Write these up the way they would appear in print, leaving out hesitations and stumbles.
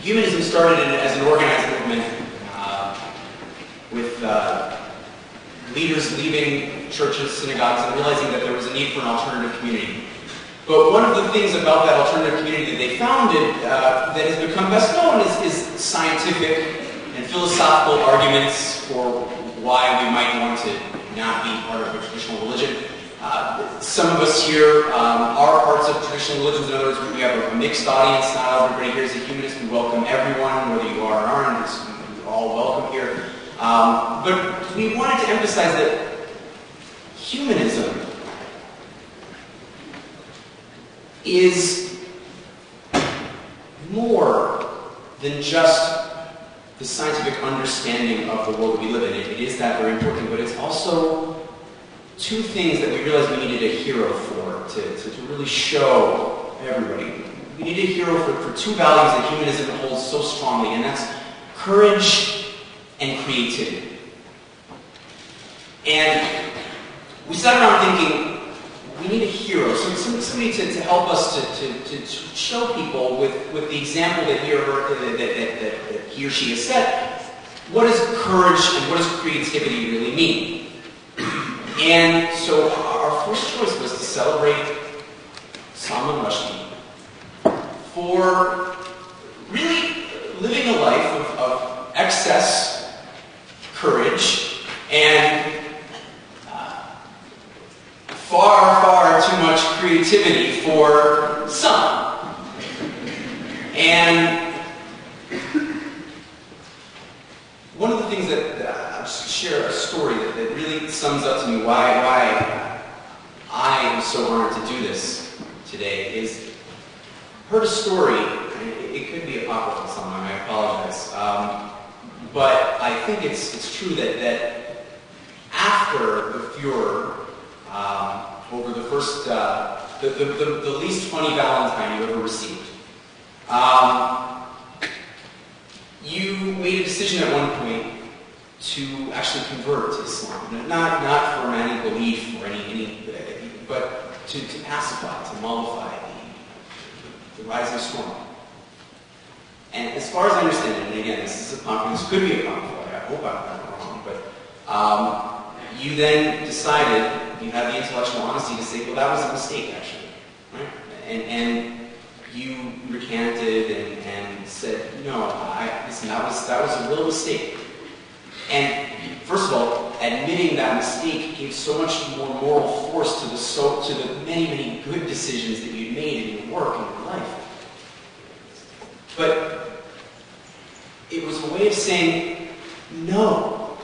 Humanism started as an organized movement with leaders leaving churches, synagogues, and realizing that there was a need for an alternative community. But one of the things about that alternative community that they founded that has become best known is scientific and philosophical arguments for why we might want to not be part of a traditional religion. Some of us here are parts of traditional religions. In other words, we have a mixed audience. Not everybody here is a humanist. We welcome everyone, whether you are or aren't. You're all welcome here. But we wanted to emphasize that humanism is more than just the scientific understanding of the world we live in. It is that very important, but it's also two things that we realized we needed a hero for, to really show everybody. We needed a hero for two values that humanism holds so strongly, and that's courage and creativity. And we sat around thinking, we need a hero, somebody to help us to show people with the example that he or she has set, what does courage and what does creativity really mean? And so our first choice was to celebrate Salman Rushdie for really living a life of excess courage and far, far too much creativity for some. And one of the things that I'll just share a story that really sums up to me why I am so honored to do this today is, heard a story, it could be apocryphal somehow, I apologize, but I think it's true that after the furor over the first, the least funny Valentine you ever received, you made a decision at one point to actually convert to Islam. Not for any belief or any but to pacify, to mollify the rising storm. And as far as I understand it, and again, this is this could be a conflict, I hope I'm not wrong, but you then decided, you had the intellectual honesty to say, well, that was a mistake, actually, right? And you recanted and said, no, listen, that was a real mistake. And first of all, admitting that mistake gave so much more moral force to the many, many good decisions that you'd made in your work and your life. But it was a way of saying, no,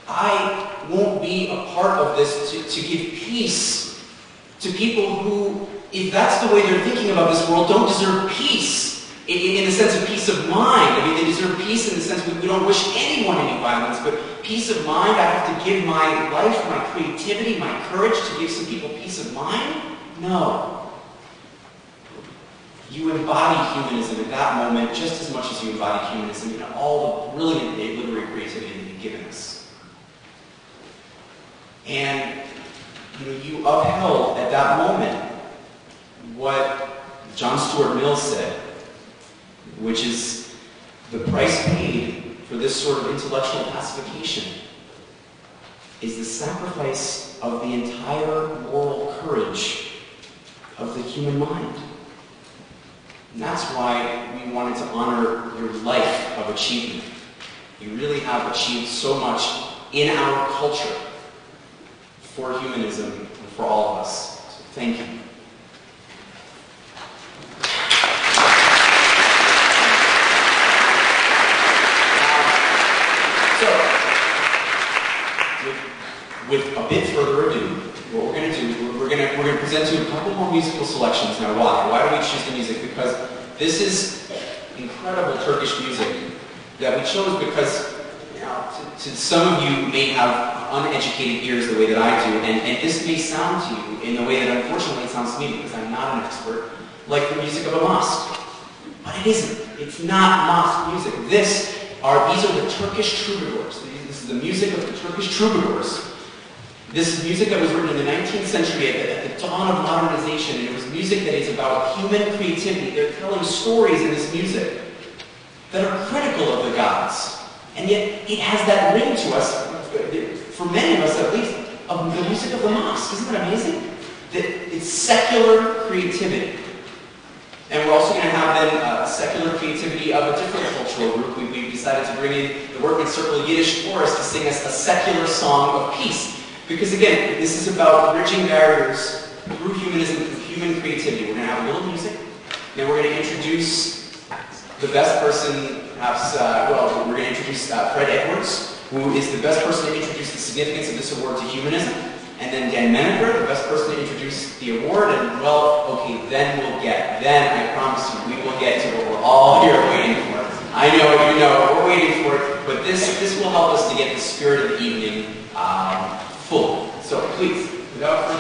I won't be a part of this to give peace to people who, if that's the way they're thinking about this world, don't deserve peace. In the sense of peace of mind. I mean, they deserve peace in the sense we don't wish anyone any violence, but peace of mind, I have to give my life, my creativity, my courage to give some people peace of mind? No. You embody humanism at that moment just as much as you embody humanism in all the brilliant literary creativity that you've given us. And you upheld at that moment what John Stuart Mill said, which is the price paid for this sort of intellectual pacification is the sacrifice of the entire moral courage of the human mind. And that's why we wanted to honor your life of achievement. You really have achieved so much in our culture for humanism and for all of us. So thank you. With a bit further ado, what we're going to do, we're going to present to you a couple more musical selections. Now, why? Why do we choose the music? Because this is incredible Turkish music that we chose because, to some of you may have uneducated ears the way that I do, and this may sound to you in the way that unfortunately it sounds to me because I'm not an expert, like the music of a mosque. But it isn't. It's not mosque music. These are the Turkish troubadours. This is the music of the Turkish troubadours. This is music that was written in the 19th century at the dawn of modernization, and it was music that is about human creativity. They're telling stories in this music temple of the gods. And yet, it has that ring to us, for many of us at least, of the music of the mosque. Isn't that amazing? That it's secular creativity. And we're also going to have then secular creativity of a different cultural group. We've decided to bring in the Workmen's Circle Yiddish Chorus to sing us a secular song of peace. Because again, this is about bridging barriers through humanism, through human creativity. We're going to have a little music, and we're going to introduce the best person, perhaps, we're going to introduce Fred Edwards, who is the best person to introduce the significance of this award to humanism. And then Dan Menaker, the best person to introduce the award, and well, okay, then I promise you, we will get to what we're all here waiting for. I know, you know, we're waiting for it, but this will help us to get the spirit of the evening full. So please, without